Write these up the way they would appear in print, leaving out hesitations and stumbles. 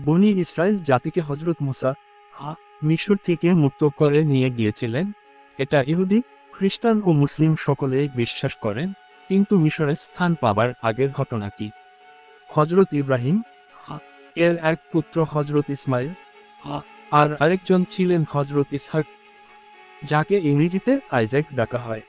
বনি ইসরায়েল জাতিকে হযরত মুসা মিশর থেকে মুক্ত করে নিয়ে গিয়েছিলেন। এটা ইহুদি, খ্রিস্টান ও মুসলিম সকলেই বিশ্বাস করেন। কিন্তু মিশরে স্থান পাবার আগের ঘটনা কি? হযরত ইব্রাহিম এর এক পুত্র হযরত ইসমাইল আর আরেকজন ছিলেন হযরত ইসহাক, যাকে ইংরেজিতে আইজ্যাক ডাকা হয়।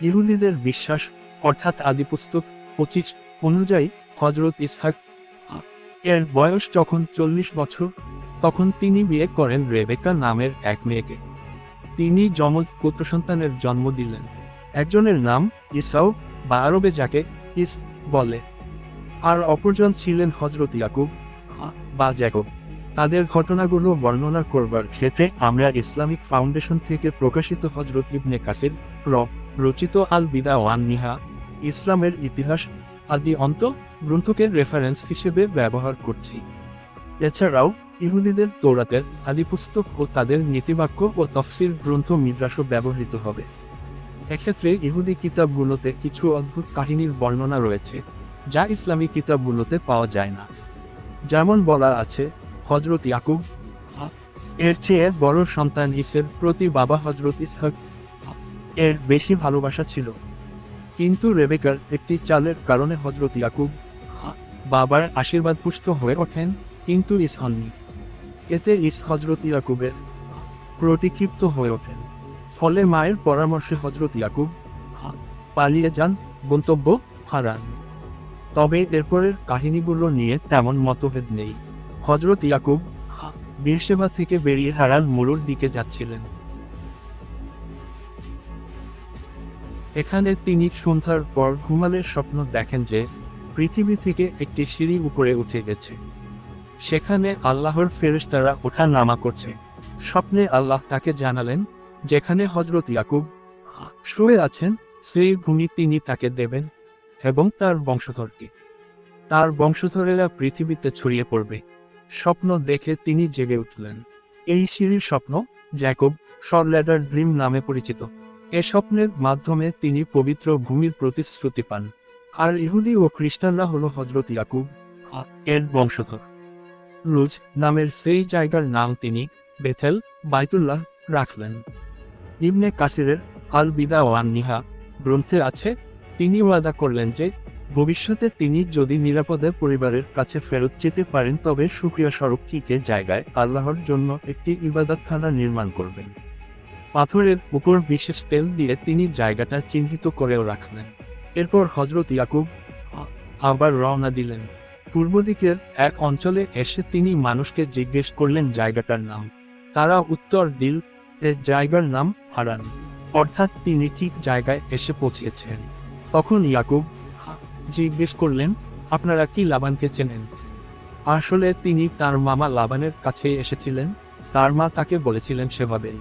ইহুদিদের বিশ্বাস অর্থাৎ আদিপুস্তক 25 অনুযায়ী হযরত ইসহাক এর বয়স যখন 40 বছর, তখন তিনি বিয়ে করেন রেবেকা নামের এক মেয়েকে। তিনি যমজ পুত্র সন্তানের জন্ম দিলেন। একজনের নাম ইসাও বা আরবে যাকে ইস বলে, আর অপরজন ছিলেন হযরত ইয়াকুব বা জ্যাকব। তাদের ঘটনাগুলো বর্ণনা করবার ক্ষেত্রে আমরা ইসলামিক ফাউন্ডেশন থেকে প্রকাশিত হযরত ইবনে কাসির রচিত আল বিদা ওয়ান নিহা, ইসলামের ইতিহাস আদি অন্ত গ্রন্থকে রেফারেন্স হিসেবে ব্যবহার করছি। এছাড়াও ইহুদিদের তৌরাতের আদিপুস্তক ও তাদের নীতিবাক্য ও তফসির গ্রন্থ মিদ্রাসও ব্যবহৃত হবে। এক্ষেত্রে ইহুদি কিতাবগুলোতে কিছু অদ্ভুত কাহিনীর বর্ণনা রয়েছে, যা ইসলামী কিতাবগুলোতে পাওয়া যায় না। যেমন বলা আছে, হযরত ইয়াকুব এর চেয়ে বড় সন্তান ইসের প্রতি বাবা হযরত ইসহাক এর বেশি ভালোবাসা ছিল। কিন্তু রেবেকার একটি চালের কারণে হযরত ইয়াকুব বাবার আশীর্বাদ পুষ্ট হয়ে ওঠেন, কিন্তু ইস হননি। এতে ইস হযরত ইয়াকুবের প্রতিক্ষিপ্ত হয়ে ওঠেন। ফলে মায়ের পরামর্শে হযরত ইয়াকুব পালিয়ে যান, গন্তব্য হারান। তবে এরপরের কাহিনীগুলো নিয়ে তেমন মতভেদ নেই। হযরত ইয়াকুব বীরশেবা থেকে বেরিয়ে হারান মুরুর দিকে যাচ্ছিলেন। এখানে তিনি সন্ধ্যার পর ঘুমানোর স্বপ্ন দেখেন যে পৃথিবী থেকে একটি সিঁড়ি উপরে উঠে গেছে। সেখানে আল্লাহর ফেরেশতারা ওঠা নামা করছে। স্বপ্নে আল্লাহ তাকে জানালেন, যেখানে হযরত ইয়াকুব শুয়ে আছেন সেই ভূমি তিনি তাকে দেবেন এবং তার বংশধরকে। তার বংশধরেরা পৃথিবীতে ছড়িয়ে পড়বে। স্বপ্ন দেখে তিনি জেগে উঠলেন। এই সিঁড়ির স্বপ্ন জ্যাকব ল্যাডার ড্রিম নামে পরিচিত। এ স্বপ্নের মাধ্যমে তিনি পবিত্র ভূমির প্রতিশ্রুতি পান। আর ইহুদি ও খ্রিস্টানরা হল হযরত ইয়াকুব এর বংশধর। লুজ নামের সেই জায়গার নাম তিনি বেথেল বাইতুল্লাহ রাখলেন। ইবনে কাসিরের আল বিদা ওয়ান নিহা গ্রন্থে আছে, তিনি ওয়াদা করলেন যে ভবিষ্যতে তিনি যদি নিরাপদে পরিবারের কাছে ফেরত যেতে পারেন তবে শুকরিয়া স্বরূপ কিকে জায়গায় আল্লাহর জন্য একটি ইবাদতখানা নির্মাণ করবেন। পাথরের উপর বিশেষ তেল দিয়ে তিনি জায়গাটা চিহ্নিত করেও রাখলেন। এরপর হযরত ইয়াকুব আবার রওনা দিলেন। পূর্ব দিকের এক অঞ্চলে এসে তিনি মানুষকে জিজ্ঞেস করলেন জায়গাটার নাম। তারা উত্তর দিল, এ জায়গার নাম হারান, অর্থাৎ তিনি ঠিক জায়গায় এসে পৌঁছেছেন। তখন ইয়াকুব জিজ্ঞেস করলেন, আপনারা কি লাবানকে চেনেন? আসলে তিনি তার মামা লাবানের কাছেই এসেছিলেন। তার মা তাকে বলেছিলেন সেভাবেই।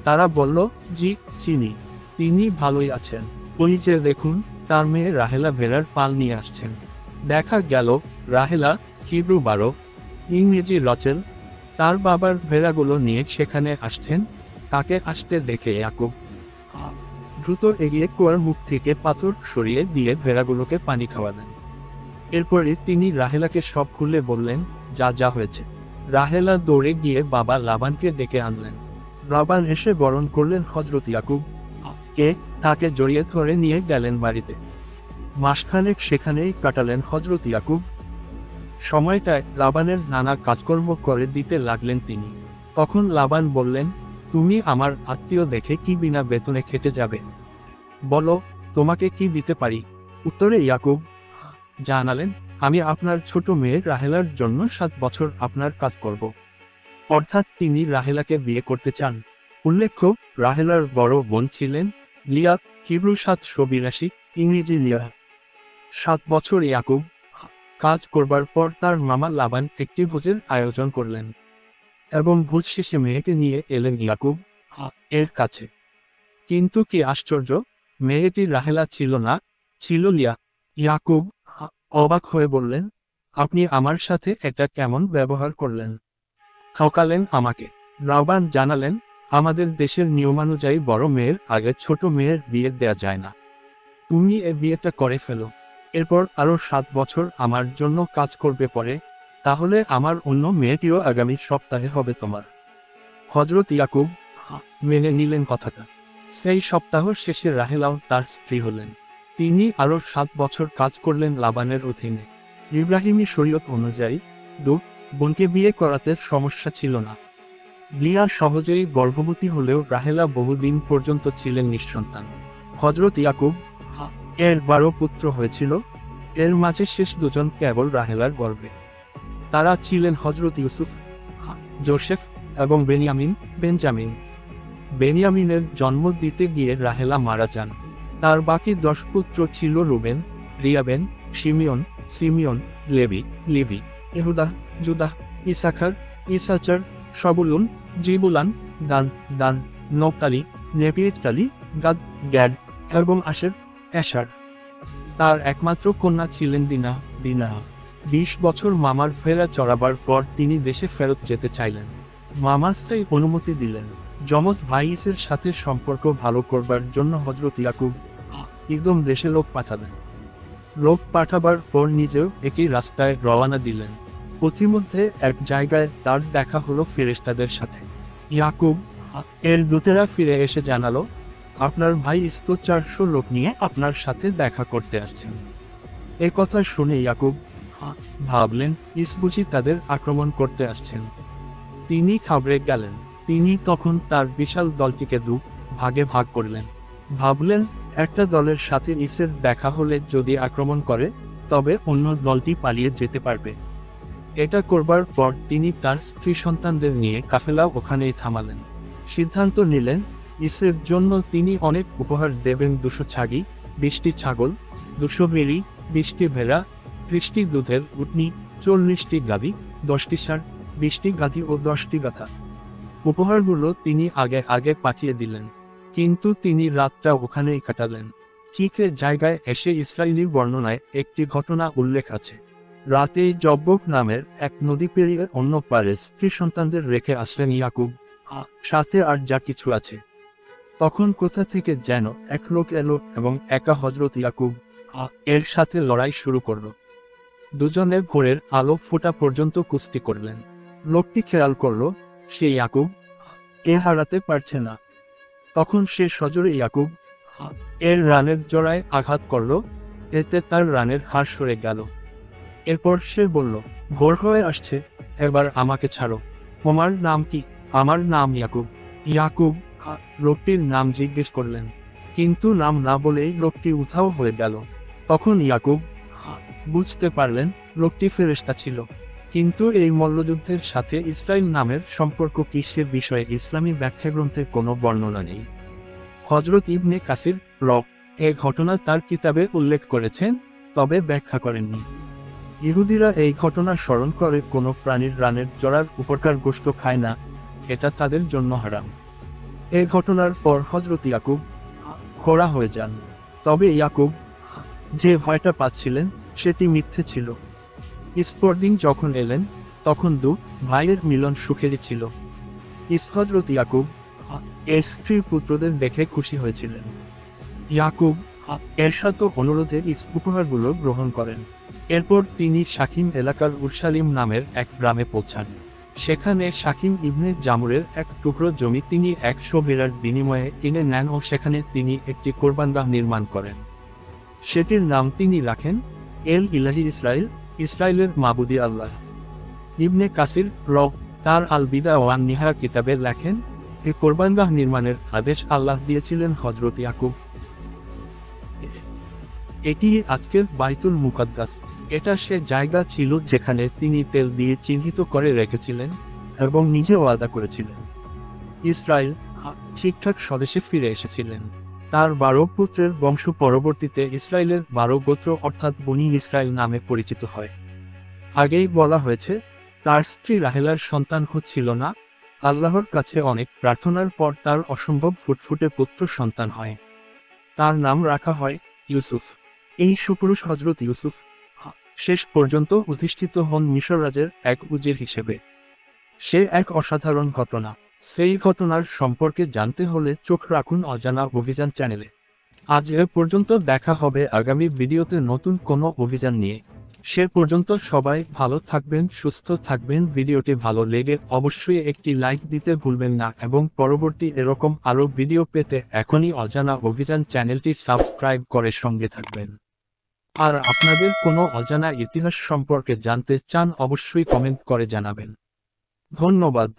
তারা বলল, জি চিনি, তিনি ভালোই আছেন। ওই যে দেখুন, তার মেয়ে রাহেলা ভেড়ার পাল নিয়ে আসছেন। দেখা গেল রাহেলা হিব্রু 12 ইংরেজি রচেল তার বাবার ভেড়াগুলো নিয়ে সেখানে আসছেন। তাকে আসতে দেখে ইয়াকুব দ্রুত এগিয়ে কুয়ার মুখ থেকে পাথর সরিয়ে দিয়ে ভেড়াগুলোকে পানি খাওয়ালেন। এরপরে তিনি রাহেলাকে সব খুলে বললেন, যা যা হয়েছে। রাহেলা দৌড়ে গিয়ে বাবা লাবানকে ডেকে আনলেন। লাবান এসে বরণ করলেন হযরত ইয়াকুব কে, তাকে জড়িয়ে ধরে নিয়ে গেলেন বাড়িতে। মাসখানেক সেখানেই কাটালেন হযরত ইয়াকুব। সময়টায় লাবানের নানা কাজকর্ম করে দিতে লাগলেন তিনি। তখন লাবান বললেন, তুমি আমার আত্মীয় দেখে কি বিনা বেতনে খেটে যাবে? বলো, তোমাকে কি দিতে পারি? উত্তরে ইয়াকুব জানালেন, আমি আপনার ছোট মেয়ে রাহেলার জন্য 7 বছর আপনার কাজ করব। অর্থাৎ তিনি রাহেলাকে বিয়ে করতে চান। উল্লেখ্য, রাহেলার বড় বোন ছিলেন লিয়া, হিব্রু 782 ইংরেজি লিয়া। 7 বছর ইয়াকুব কাজ করবার পর তার মামা লাবান একটি ভোজের আয়োজন করলেন এবং ভোজ শেষে মেয়েকে নিয়ে এলেন ইয়াকুব এর কাছে। কিন্তু কি আশ্চর্য, মেয়েটি রাহেলা ছিল না, ছিল লিয়া। ইয়াকুব অবাক হয়ে বললেন, আপনি আমার সাথে এটা কেমন ব্যবহার করলেন? ঠকালেন আমাকে। লাবান জানালেন, আমাদের দেশের নিয়মানুযায়ী বড় মেয়ের আগে ছোট মেয়ের বিয়ে দেয়া যায় না। তুমি এ বিয়েটা করে ফেলো, এরপর আরো 7 বছর আমার জন্য কাজ করবে। পরে তাহলে আমার অন্য মেয়েটিও আগামী সপ্তাহে হবে তোমার। হযরত ইয়াকুব মেনে নিলেন কথাটা। সেই সপ্তাহ শেষে রাহেলাও তার স্ত্রী হলেন। তিনি আরও 7 বছর কাজ করলেন লাবানের অধীনে। ইব্রাহিমী শরীয়ত অনুযায়ী বোনকে বিয়ে করাতে সমস্যা ছিল না। লিয়া সহজেই গর্ভবতী হলেও রাহেলা বহুদিন পর্যন্ত ছিলেন নিঃসন্তান। হযরত ইয়াকুব এর 12 পুত্র হয়েছিল, এর মাঝে শেষ দুজন কেবল রাহেলার গর্ভে। তারা ছিলেন হযরত ইউসুফ, জোসেফ এবং বেঞ্জামিন। বেনিয়ামিনের জন্ম দিতে গিয়ে রাহেলা মারা যান। তার বাকি 10 পুত্র ছিল রুবেন, রিয়াবেন, সিমিয়ন, লেভি, ইহুদা, জুদা, ইসাচার, সবুলুন, জিবুলান, দান, নফতালি, নেপিয়েতালি, গ্যাড এবং আশার। তার একমাত্র কন্যা ছিলেন দিনা। 20 বছর মামার ফেরা চড়াবার পর তিনি দেশে ফেরত যেতে চাইলেন। মামা সেই অনুমতি দিলেন। যমজ ভাইসের সাথে সম্পর্ক ভালো করবার জন্য হযরত ইয়াকুব একদম দেশে লোক পাঠাবার পর নিজেও একই রাস্তায় রওনা দিলেন। পথিমধ্যে এক জায়গায় তার দেখা হলো ফেরেশতাদের সাথে। ইয়াকুব এর দূতেরা ফিরে এসে জানালো, আপনার ভাই 400 লোক নিয়ে আপনার সাথে দেখা করতে আসছেন। এ কথা শুনে ইয়াকুব ভাবলেন, বুঝি তাদের আক্রমণ করতে আসছেন। তিনি ঘাবড়ে গেলেন। তিনি তখন তার বিশাল দলটিকে ভাগে ভাগ করলেন। ভাবলেন, একটা দলের সাথে ইসের দেখা হলে যদি আক্রমণ করে তবে অন্য দলটি পালিয়ে যেতে পারবে। এটা করবার পর তিনি তার স্ত্রী সন্তানদের নিয়ে কাফেলা ওখানেই থামালেন। সিদ্ধান্ত নিলেন, ইসের জন্য তিনি অনেক উপহার দেবেন। 200 ছাগি, 20টি ছাগল, 200 বেড়ি, 20টি ভেড়া, 30টি দুধের উটনি, 40টি গাভী, 10টি ষাঁড়, 20টি গাধি ও 10টি গাধা। উপহারগুলো তিনি আগে পাঠিয়ে দিলেন, কিন্তু তিনি রাতটা ওখানেই কাটালেন। ঠিক জায়গায় এসে ইসরায়েলি বর্ণনায় একটি ঘটনা উল্লেখ আছে। রাতেই জব্বক নামের এক নদী পেরিয়ে অন্য পারে স্ত্রী সন্তানদের রেখে আসলেন ইয়াকুব, সাথে আর যা কিছু আছে। তখন কোথা থেকে যেন এক লোক এলো এবং একা হযরত ইয়াকুব এর সাথে লড়াই শুরু করল। দুজনে ভোরের আলো ফোটা পর্যন্ত কুস্তি করলেন। লোকটি খেয়াল করল সে ইয়াকুব কে হারাতে পারছে না। তখন সে সজোরে ইয়াকুব এর রানের জোড়ায় আঘাত করল, এতে তার রানের হাড় সরে গেল। এরপর সে বলল, ভোর হয়ে আসছে, এবার আমাকে ছাড়ো। তোমার নাম কি? আমার নাম ইয়াকুব লোকটির নাম জিজ্ঞেস করলেন, কিন্তু নাম না বলেই লোকটি উধাও হয়ে গেল। তখন ইয়াকুব বুঝতে পারলেন লোকটি ফেরেশতা ছিল। কিন্তু এই মল্লযুদ্ধের সাথে ইসরাইল নামের সম্পর্ক কি সে বিষয়ে ইসলামী ব্যাখ্যাগ্রন্থে কোনো বর্ণনা নেই। হযরত ইবনে কাসির এ ঘটনা তার কিতাবে উল্লেখ করেছেন, তবে ব্যাখ্যা করেননি। ইহুদিরা এই ঘটনা স্মরণ করে কোনো প্রাণীর রানের জোড়ার উপরকার গোশত খায় না, এটা তাদের জন্য হারাম। এই ঘটনার পর হযরত ইয়াকুব খোঁড়া হয়ে যান। তবে ইয়াকুব যে ভয়টা পাচ্ছিলেন সেটি মিথ্যে ছিল। পরদিন যখন এলেন তখন ভাইয়ের মিলন সুখেরই ছিল। হযরত ইয়াকুব এর স্ত্রী পুত্রদের দেখে খুশি হয়েছিলেন। ইয়াকুব এর সাথে অনুরোধে উপহারগুলো গ্রহণ করেন। এরপর তিনি শাকিম এলাকার উরসালিম নামের এক গ্রামে পৌঁছান। সেখানে শাকিম ইবনে জামুরের এক টুকরো জমি তিনি 100 ভেড়ার বিনিময়ে কিনে নেন ও সেখানে তিনি একটি কোরবানগাহ নির্মাণ করেন। সেটির নাম তিনি রাখেন এল ইলাহি ইসরায়েলের মাবুদি আল্লাহ। ইবনে কাসির তার আল বিদা ওয়ান নিহা কিতাবে লেখেন, এই কোরবানগাহ নির্মাণের আদেশ আল্লাহ দিয়েছিলেন হযরত ইয়াকুব। এটি আজকের বাইতুল মুকাদ্দাস। এটা সে জায়গা ছিল যেখানে তিনি তেল দিয়ে চিহ্নিত করে রেখেছিলেন এবং নিজে ওয়াদা করেছিলেন। ইসরায়েল ঠিকঠাক স্বদেশে ফিরে এসেছিলেন। তার 12 পুত্রের বংশ পরবর্তীতে ইসরায়েলের 12 গোত্র অর্থাৎ বনি ইসরায়েল নামে পরিচিত হয়। আগেই বলা হয়েছে, তার স্ত্রী রাহেলার সন্তান হচ্ছিল না। আল্লাহর কাছে অনেক প্রার্থনার পর তার অসম্ভব ফুটফুটে পুত্র সন্তান হয়। তার নাম রাখা হয় ইউসুফ। এই সুপুরুষ হযরত ইউসুফ শেষ পর্যন্ত অধিষ্ঠিত হন মিশর রাজের এক উজির হিসেবে। সে এক অসাধারণ ঘটনা। সেই ঘটনার সম্পর্কে জানতে হলে চোখ রাখুন অজানা অভিযান চ্যানেলে। আজ এ পর্যন্ত, দেখা হবে আগামী ভিডিওতে নতুন কোনো অভিযান নিয়ে। সে পর্যন্ত সবাই ভালো থাকবেন, সুস্থ থাকবেন। ভিডিওটি ভালো লেগে অবশ্যই একটি লাইক দিতে ভুলবেন না এবং পরবর্তী এরকম আরও ভিডিও পেতে এখনই অজানা অভিযান চ্যানেলটি সাবস্ক্রাইব করে সঙ্গে থাকবেন। আর আপনাদের কোনো অজানা ইতিহাস সম্পর্কে জানতে চান অবশ্যই কমেন্ট করে জানাবেন। ধন্যবাদ।